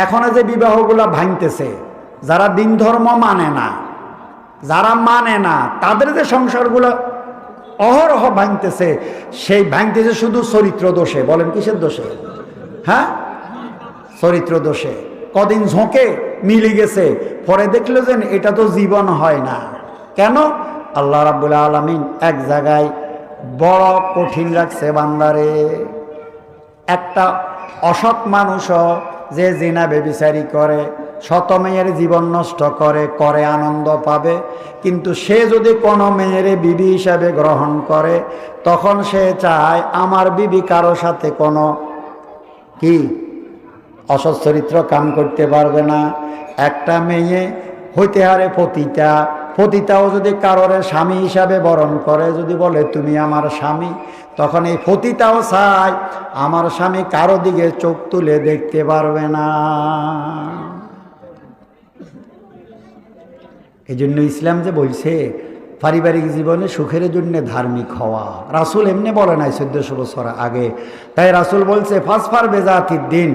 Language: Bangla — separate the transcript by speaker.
Speaker 1: এখন যে বিবাহগুলো ভাঙতেছে, যারা দিন ধর্ম মানে না, যারা মানে না, তাদের যে সংসারগুলো অহরহ ভাঙতেছে, সেই ভাঙতেছে শুধু চরিত্র দোষে। বলেন কিসের দোষে? হ্যাঁ, চরিত্র দোষে। কদিন ঝোঁকে মিলে গেছে, পরে দেখলো যে এটা তো জীবন হয় না। কেন? আল্লাহ রাব্বুল আলামিন এক জায়গায় বড় কঠিন রাখছে বান্দারে। একটা অসৎ মানুষও যে জিনা বেবিচারি করে, শত মেয়ের জীবন নষ্ট করে, করে আনন্দ পাবে, কিন্তু সে যদি কোনো মেয়ের বিবি হিসাবে গ্রহণ করে, তখন সে চায় আমার বিবি কারো সাথে কোনো কি অসৎ চরিত্র কাম করতে পারবে না। একটা মেয়ে হইতে হারে পতিতা, পতিতাও যদি কারোর স্বামী হিসাবে বরণ করে, যদি বলে তুমি আমার স্বামী, তখন এই পতিতাও চায় আমার স্বামী কারো দিকে চোখ তুলে দেখতে পারবে না। এই জন্য ইসলাম যে বলছে পারিবারিক জীবনে সুখের জন্য ধার্মিক হওয়া, রাসূল এমনি বলে নাই 1400 বছর আগে। তাই রাসূল বলছে ফাসফার বেজাতির দিন,